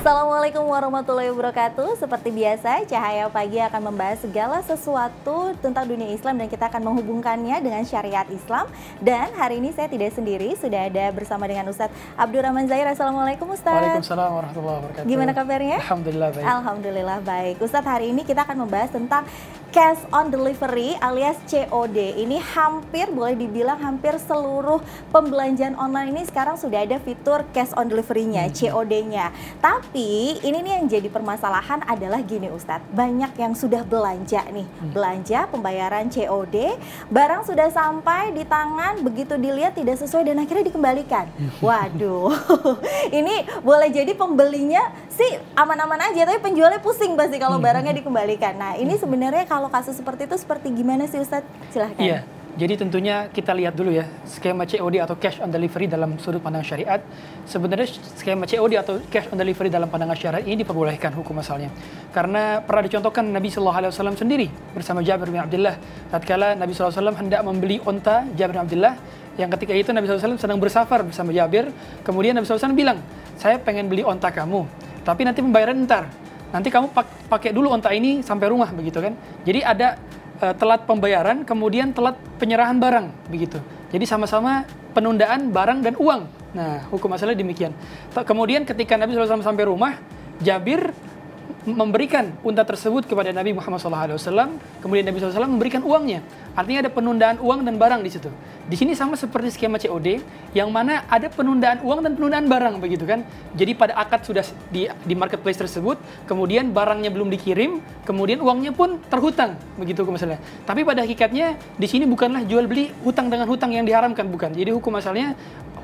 Assalamualaikum warahmatullahi wabarakatuh. Seperti biasa, Cahaya Pagi akan membahas segala sesuatu tentang dunia Islam dan kita akan menghubungkannya dengan syariat Islam. Dan hari ini saya tidak sendiri, sudah ada bersama dengan Ustadz Abdurrahman Zahir. Assalamualaikum Ustadz. Waalaikumsalam warahmatullahi wabarakatuh. Gimana kabarnya? Alhamdulillah baik. Alhamdulillah baik. Ustadz, hari ini kita akan membahas tentang cash on delivery alias COD. Ini hampir, boleh dibilang hampir seluruh pembelanjaan online ini sekarang sudah ada fitur cash on delivery-nya, COD-nya. Tapi ini nih yang jadi permasalahan adalah gini Ustadz, banyak yang sudah belanja nih, belanja pembayaran COD, barang sudah sampai di tangan, begitu dilihat tidak sesuai dan akhirnya dikembalikan. Waduh, ini boleh jadi pembelinya sih aman-aman aja, tapi penjualnya pusing pasti kalau barangnya dikembalikan. Nah ini sebenarnya kalau kasus seperti itu seperti gimana sih Ustadz? Silahkan. Iya, jadi tentunya kita lihat dulu ya, skema COD atau cash on delivery dalam sudut pandang syariat. Sebenarnya skema COD atau cash on delivery dalam pandangan syariat ini diperbolehkan hukum asalnya. Karena pernah dicontohkan Nabi SAW sendiri bersama Jabir bin Abdullah. Tatkala Nabi SAW hendak membeli onta Jabir bin Abdullah, yang ketika itu Nabi SAW sedang bersafar bersama Jabir. Kemudian Nabi SAW bilang, saya pengen beli onta kamu, tapi nanti pembayaran ntar. Nanti kamu pakai dulu onta ini sampai rumah, begitu kan. Jadi ada telat pembayaran, kemudian telat penyerahan barang, begitu. Jadi sama-sama penundaan barang dan uang. Nah, hukum asalnya demikian. Kemudian ketika Nabi SAW sampai rumah, Jabir memberikan unta tersebut kepada Nabi Muhammad SAW, kemudian Nabi SAW memberikan uangnya. Artinya ada penundaan uang dan barang di situ. Di sini sama seperti skema COD, yang mana ada penundaan uang dan penundaan barang, begitu kan? Jadi pada akad sudah di marketplace tersebut, kemudian barangnya belum dikirim, kemudian uangnya pun terhutang, begitu misalnya. Tapi pada hakikatnya di sini bukanlah jual beli hutang dengan hutang yang diharamkan, bukan. Jadi hukum asalnya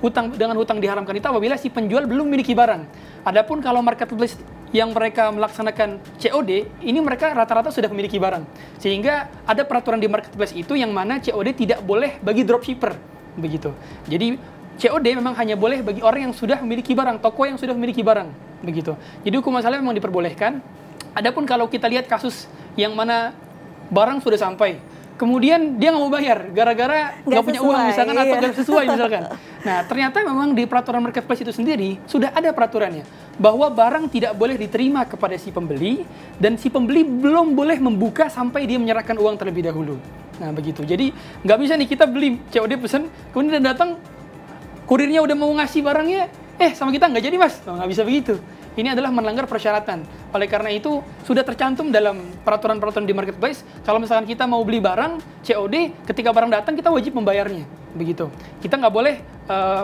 hutang dengan hutang diharamkan itu apabila si penjual belum memiliki barang. Adapun kalau marketplace yang mereka melaksanakan COD, ini mereka rata-rata sudah memiliki barang. Sehingga ada peraturan di marketplace itu yang mana COD tidak boleh bagi dropshipper, begitu. Jadi COD memang hanya boleh bagi orang yang sudah memiliki barang, toko yang sudah memiliki barang, begitu. Jadi hukum asalnya memang diperbolehkan. Adapun kalau kita lihat kasus yang mana barang sudah sampai, kemudian dia nggak mau bayar gara-gara nggak punya uang misalkan, atau nggak sesuai misalkan. Nah ternyata memang di peraturan marketplace itu sendiri sudah ada peraturannya bahwa barang tidak boleh diterima kepada si pembeli dan si pembeli belum boleh membuka sampai dia menyerahkan uang terlebih dahulu. Nah begitu. Jadi nggak bisa nih kita beli COD pesen, kemudian datang kurirnya udah mau ngasih barangnya, sama kita nggak jadi mas, nggak bisa begitu. Ini adalah melanggar persyaratan. Oleh karena itu, sudah tercantum dalam peraturan-peraturan di marketplace, kalau misalkan kita mau beli barang, COD, ketika barang datang, kita wajib membayarnya. Begitu. Kita nggak boleh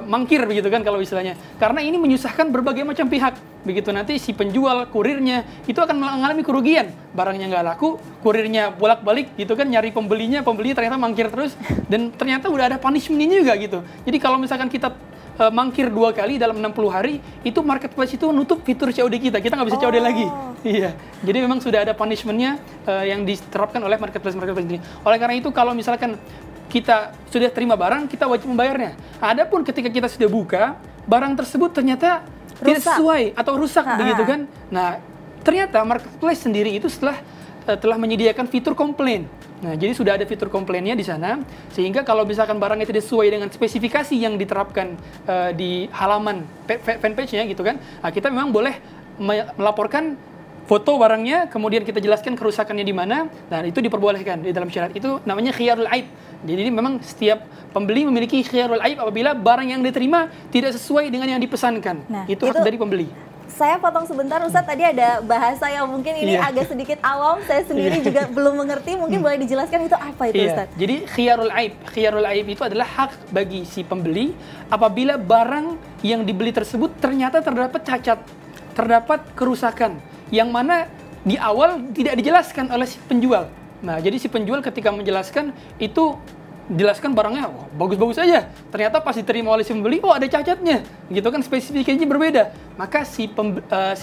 mangkir, begitu kan, kalau istilahnya. Karena ini menyusahkan berbagai macam pihak. Begitu nanti si penjual, kurirnya, itu akan mengalami kerugian. Barangnya nggak laku, kurirnya bolak-balik, gitu kan, nyari pembeli ternyata mangkir terus, dan ternyata udah ada punishment-nya juga, gitu. Jadi kalau misalkan kita mangkir 2 kali dalam 60 hari, itu marketplace itu nutup fitur COD kita nggak bisa COD lagi. Iya, jadi memang sudah ada punishment-nya yang diterapkan oleh marketplace ini. Oleh karena itu kalau misalkan kita sudah terima barang, kita wajib membayarnya. Adapun ketika kita sudah buka, barang tersebut ternyata tidak sesuai atau rusak, begitu kan. Nah, ternyata marketplace sendiri itu telah menyediakan fitur komplain. Nah, jadi sudah ada fitur komplainnya di sana, sehingga kalau misalkan barangnya tidak sesuai dengan spesifikasi yang diterapkan di halaman fanpage-nya, gitu kan, nah, kita memang boleh melaporkan foto barangnya, kemudian kita jelaskan kerusakannya di mana, dan itu diperbolehkan di dalam syariat. Itu namanya khiyarul aib. Jadi memang setiap pembeli memiliki khiyarul aib apabila barang yang diterima tidak sesuai dengan yang dipesankan. Nah, itu hak dari pembeli. Saya potong sebentar Ustadz, tadi ada bahasa yang mungkin ini agak sedikit awam, saya sendiri juga belum mengerti, mungkin boleh dijelaskan itu apa itu Ustadz? Jadi khiyarul aib itu adalah hak bagi si pembeli apabila barang yang dibeli tersebut ternyata terdapat cacat, terdapat kerusakan, yang mana di awal tidak dijelaskan oleh si penjual. Nah, jadi si penjual ketika menjelaskan itu jelaskan barangnya bagus-bagus aja, ternyata pas diterima oleh si pembeli, ada cacatnya, gitu kan, spesifikasinya berbeda. Maka si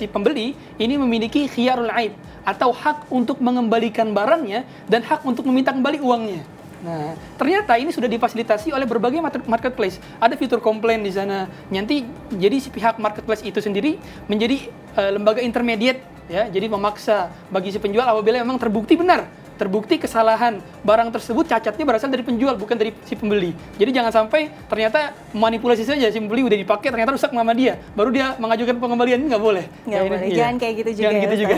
pembeli ini memiliki khiyarul aib atau hak untuk mengembalikan barangnya dan hak untuk meminta kembali uangnya. Nah, ternyata ini sudah difasilitasi oleh berbagai marketplace. Ada fitur komplain di sana. Nanti jadi si pihak marketplace itu sendiri menjadi lembaga intermediate, ya. Jadi memaksa bagi si penjual apabila memang terbukti benar terbukti kesalahan barang tersebut cacatnya berasal dari penjual bukan dari si pembeli. Jadi jangan sampai ternyata manipulasi saja si pembeli udah dipakai ternyata rusak sama dia, baru dia mengajukan pengembalian, ini nggak boleh. Nggak boleh, jangan kayak gitu juga. Jangan gitu juga.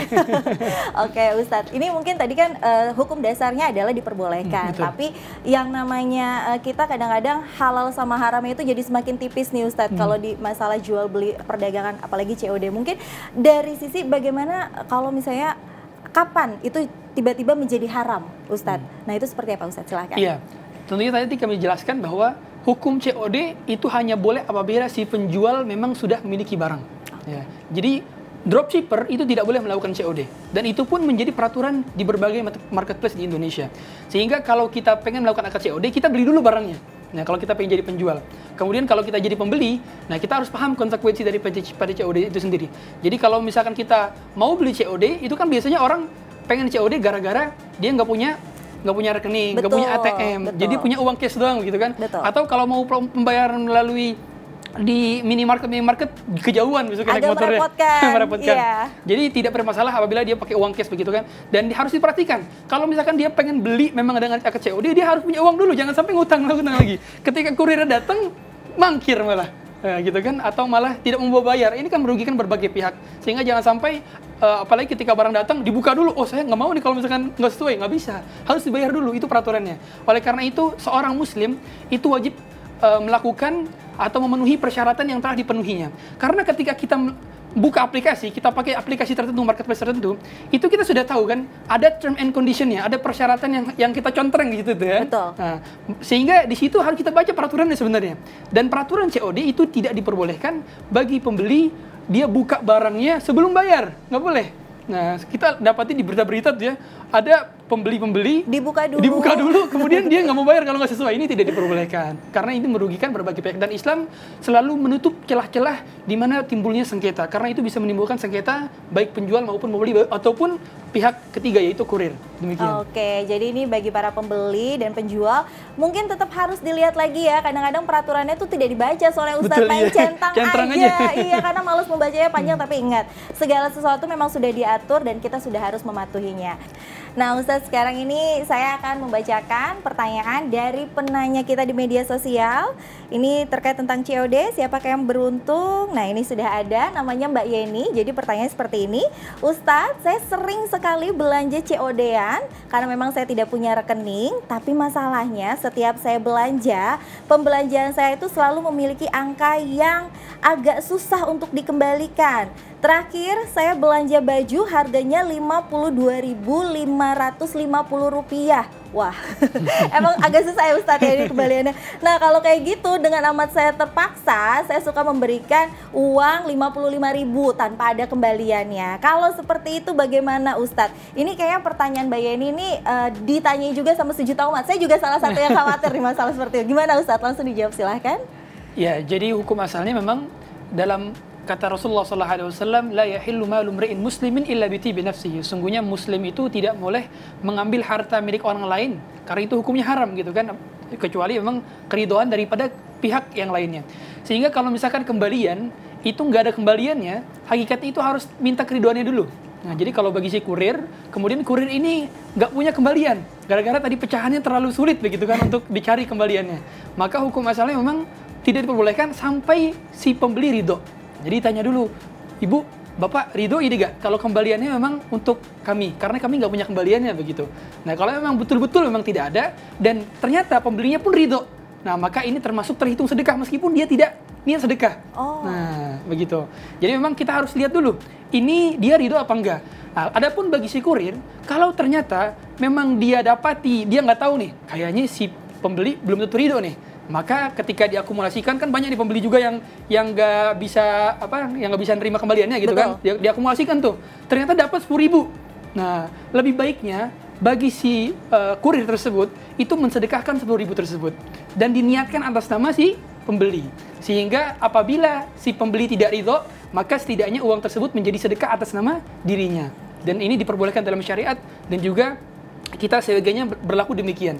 Oke Ustadz, ini mungkin tadi kan hukum dasarnya adalah diperbolehkan, tapi yang namanya kita kadang-kadang halal sama haramnya itu jadi semakin tipis nih Ustadz kalau di masalah jual beli perdagangan apalagi COD. Mungkin dari sisi bagaimana kalau misalnya kapan itu tiba-tiba menjadi haram, Ustadz? Nah itu seperti apa Ustadz? Silahkan. Iya, tentunya tadi kami jelaskan bahwa hukum COD itu hanya boleh apabila si penjual memang sudah memiliki barang. Ya. Jadi dropshipper itu tidak boleh melakukan COD. Dan itu pun menjadi peraturan di berbagai marketplace di Indonesia. Sehingga kalau kita pengen melakukan akad COD, kita beli dulu barangnya. Nah, kalau kita pengen jadi penjual. Kemudian kalau kita jadi pembeli, nah kita harus paham konsekuensi dari pada COD itu sendiri. Jadi kalau misalkan kita mau beli COD, itu kan biasanya orang pengen COD gara-gara dia nggak punya rekening, nggak punya ATM, jadi punya uang cash doang gitu kan. Atau kalau mau pembayaran melalui di minimarket kejauhan misalnya naik motornya merepotkan. Iya. Jadi tidak bermasalah apabila dia pakai uang cash begitu kan. Dan harus diperhatikan kalau misalkan dia pengen beli memang dengan akad COD, dia harus punya uang dulu, jangan sampai ngutang lagi. Ketika kurir datang mangkir malah. Gitu kan, atau malah tidak membawa bayar. Ini kan merugikan berbagai pihak. Sehingga jangan sampai apalagi ketika barang datang dibuka dulu. Oh, saya nggak mau nih kalau misalkan nggak sesuai, nggak bisa. Harus dibayar dulu, itu peraturannya. Oleh karena itu seorang muslim itu wajib melakukan atau memenuhi persyaratan yang telah dipenuhinya. Karena ketika kita buka aplikasi, kita pakai aplikasi tertentu, marketplace tertentu, itu kita sudah tahu kan, ada term and condition-nya, ada persyaratan yang kita contreng di situ tuh ya. Betul. Nah, sehingga di situ harus kita baca peraturannya sebenarnya. Dan peraturan COD itu tidak diperbolehkan bagi pembeli dia buka barangnya sebelum bayar, nggak boleh. Nah, kita dapati di berita-berita tuh ya, ada pembeli-pembeli dibuka dulu, kemudian dia nggak mau bayar kalau nggak sesuai. Ini tidak diperbolehkan karena ini merugikan berbagai pihak, dan Islam selalu menutup celah-celah di mana timbulnya sengketa, karena itu bisa menimbulkan sengketa baik penjual maupun pembeli ataupun pihak ketiga yaitu kurir. Demikian. Oke, jadi ini bagi para pembeli dan penjual mungkin tetap harus dilihat lagi ya. Kadang-kadang peraturannya tuh tidak dibaca soalnya Ustadz main centang aja. Iya, karena malas membacanya panjang. Tapi ingat, segala sesuatu memang sudah diatur dan kita sudah harus mematuhinya. Nah Ustadz, sekarang ini saya akan membacakan pertanyaan dari penanya kita di media sosial. Ini terkait tentang COD, siapakah yang beruntung? Nah ini sudah ada, namanya Mbak Yeni. Jadi pertanyaannya seperti ini, Ustadz, saya sering sekali belanja COD-an karena memang saya tidak punya rekening. Tapi masalahnya setiap saya belanja, pembelanjaan saya itu selalu memiliki angka yang agak susah untuk dikembalikan. Terakhir saya belanja baju harganya Rp52.550. Wah, emang agak susah ya Ustadz ya ini kembaliannya. Nah kalau kayak gitu dengan amat saya terpaksa, saya suka memberikan uang 55.000 tanpa ada kembaliannya. Kalau seperti itu bagaimana Ustadz? Ini kayaknya pertanyaan Mbak Yeni ini ditanyai juga sama sejuta umat. Saya juga salah satu yang khawatir di masalah seperti itu. Gimana Ustadz? Langsung dijawab silahkan. Ya, jadi hukum asalnya memang dalam kata Rasulullah SAW, la yahillu malu mri'in muslimin illa bi tibi nafsihi. Sungguhnya muslim itu tidak boleh mengambil harta milik orang lain karena itu hukumnya haram gitu kan, kecuali memang keridhaan daripada pihak yang lainnya. Sehingga kalau misalkan kembalian itu nggak ada kembaliannya, hakikatnya itu harus minta keridhaannya dulu. Nah, jadi kalau bagi si kurir, kemudian kurir ini nggak punya kembalian gara-gara tadi pecahannya terlalu sulit begitu kan untuk dicari kembaliannya, maka hukum asalnya memang tidak diperbolehkan sampai si pembeli ridho. Jadi tanya dulu, Ibu, Bapak ridho ini gak? Kalau kembaliannya memang untuk kami, karena kami nggak punya kembaliannya begitu. Nah kalau memang betul-betul memang tidak ada, dan ternyata pembelinya pun ridho, nah maka ini termasuk terhitung sedekah meskipun dia tidak niat sedekah. Nah begitu. Jadi memang kita harus lihat dulu, ini dia ridho apa enggak. Nah, adapun bagi si kurir, kalau ternyata memang dia dapati, dia nggak tahu nih, kayaknya si pembeli belum tentu ridho nih. Maka ketika diakumulasikan kan banyak nih pembeli juga yang nggak bisa nerima kembaliannya gitu. Betul. Kan diakumulasikan tuh ternyata dapat 10.000. Nah lebih baiknya bagi si kurir tersebut itu mensedekahkan 10.000 tersebut dan diniatkan atas nama si pembeli, sehingga apabila si pembeli tidak ridho maka setidaknya uang tersebut menjadi sedekah atas nama dirinya, dan ini diperbolehkan dalam syariat. Dan juga kita sebagainya berlaku demikian.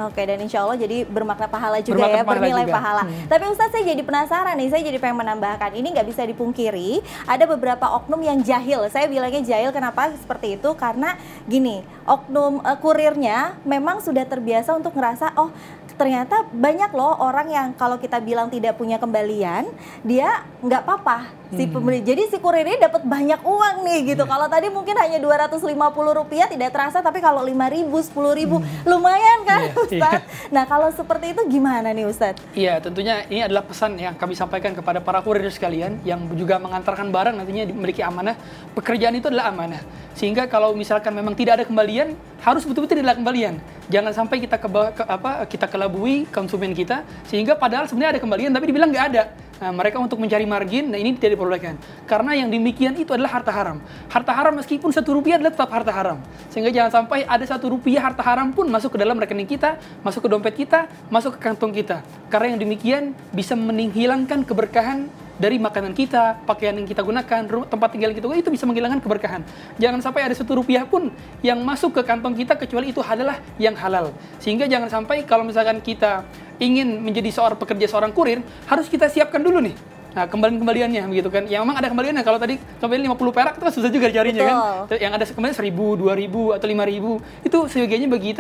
Oke, dan insya Allah jadi bermakna pahala juga ya, bernilai pahala. Tapi Ustadz, saya jadi penasaran nih, saya jadi pengen menambahkan, ini nggak bisa dipungkiri, ada beberapa oknum yang jahil. Saya bilangnya jahil, kenapa seperti itu? Karena gini, oknum kurirnya memang sudah terbiasa untuk ngerasa, oh ternyata banyak loh orang yang kalau kita bilang tidak punya kembalian, dia nggak apa-apa si pembeli. Jadi si kurirnya dapat banyak uang nih gitu. Kalau tadi mungkin hanya Rp250 tidak terasa, tapi kalau 5.000, 10.000 lumayan kan Ustadz? Nah kalau seperti itu gimana nih Ustadz? Iya, tentunya ini adalah pesan yang kami sampaikan kepada para kurir sekalian yang juga mengantarkan barang, nantinya memiliki amanah. Pekerjaan itu adalah amanah. Sehingga kalau misalkan memang tidak ada kembalian, harus betul-betul tidak ada kembalian. Jangan sampai kita kelabui konsumen kita, sehingga padahal sebenarnya ada kembalian tapi dibilang nggak ada. Nah, mereka untuk mencari margin, nah ini tidak diperbolehkan. Karena yang demikian itu adalah harta haram. Harta haram meskipun Rp1 adalah tetap harta haram. Sehingga jangan sampai ada Rp1 harta haram pun masuk ke dalam rekening kita, masuk ke dompet kita, masuk ke kantong kita. Karena yang demikian bisa menghilangkan keberkahan dari makanan kita, pakaian yang kita gunakan, tempat tinggal yang kita gunakan, itu bisa menghilangkan keberkahan. Jangan sampai ada Rp1 pun yang masuk ke kantong kita kecuali itu adalah yang halal. Sehingga jangan sampai kalau misalkan kita ingin menjadi seorang kurir, harus kita siapkan dulu nih. Nah, kembaliannya begitu kan. Yang memang ada kembaliannya. Kalau tadi kembali 50 perak itu kan susah juga carinya kan. Yang ada kembali 1.000, 2.000 atau 5.000. Itu sebagainya bagi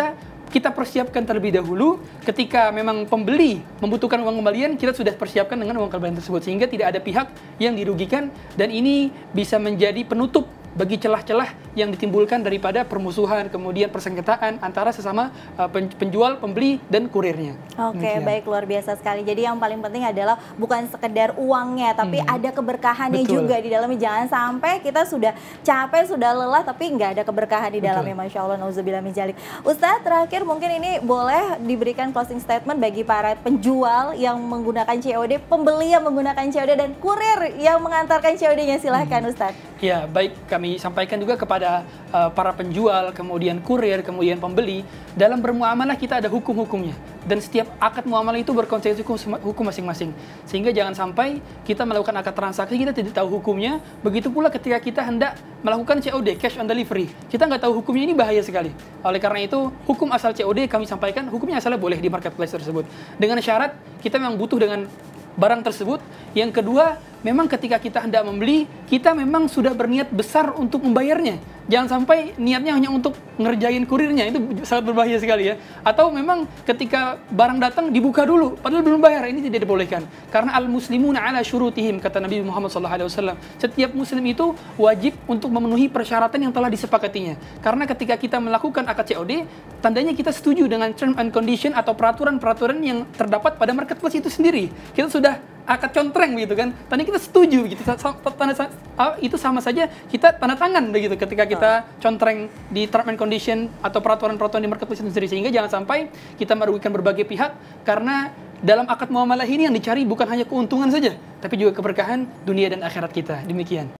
kita persiapkan terlebih dahulu. Ketika memang pembeli membutuhkan uang kembalian, kita sudah persiapkan dengan uang kembalian tersebut, sehingga tidak ada pihak yang dirugikan, dan ini bisa menjadi penutup bagi celah-celah yang ditimbulkan daripada permusuhan, kemudian persengketaan antara sesama penjual, pembeli, dan kurirnya. Oke, baik, luar biasa sekali. Jadi yang paling penting adalah bukan sekedar uangnya, tapi ada keberkahannya juga di dalamnya. Jangan sampai kita sudah capek, sudah lelah, tapi nggak ada keberkahan di dalamnya. Masya Allah, nauzubillah min dzalik. Ustadz, terakhir mungkin ini boleh diberikan closing statement bagi para penjual yang menggunakan COD, pembeli yang menggunakan COD, dan kurir yang mengantarkan COD-nya. Silahkan Ustadz. Ya, baik, kami sampaikan juga kepada para penjual, kemudian kurir, kemudian pembeli, dalam bermuamalah kita ada hukum-hukumnya. Dan setiap akad muamalah itu berkonsekuensi hukum masing-masing. Sehingga jangan sampai kita melakukan akad transaksi, kita tidak tahu hukumnya. Begitu pula ketika kita hendak melakukan COD, cash on delivery. Kita nggak tahu hukumnya, ini bahaya sekali. Oleh karena itu, hukum asal COD kami sampaikan, hukumnya asalnya boleh di marketplace tersebut. Dengan syarat, kita memang butuh dengan barang tersebut. Yang kedua, memang ketika kita hendak membeli, kita memang sudah berniat besar untuk membayarnya. Jangan sampai niatnya hanya untuk ngerjain kurirnya, itu sangat berbahaya sekali ya. Atau memang ketika barang datang dibuka dulu, padahal belum bayar, ini tidak dibolehkan. Karena al-muslimuna ala syurutihim, kata Nabi Muhammad SAW. Setiap muslim itu wajib untuk memenuhi persyaratan yang telah disepakatinya. Karena ketika kita melakukan akad COD, tandanya kita setuju dengan term and condition atau peraturan-peraturan yang terdapat pada marketplace itu sendiri. Kita sudah akad contreng begitu kan, tadi kita setuju begitu, itu sama saja kita tanda tangan begitu ketika kita contreng di term and condition atau peraturan-peraturan di marketplace itu sendiri. Sehingga jangan sampai kita merugikan berbagai pihak, karena dalam akad muamalah ini yang dicari bukan hanya keuntungan saja, tapi juga keberkahan dunia dan akhirat kita. Demikian.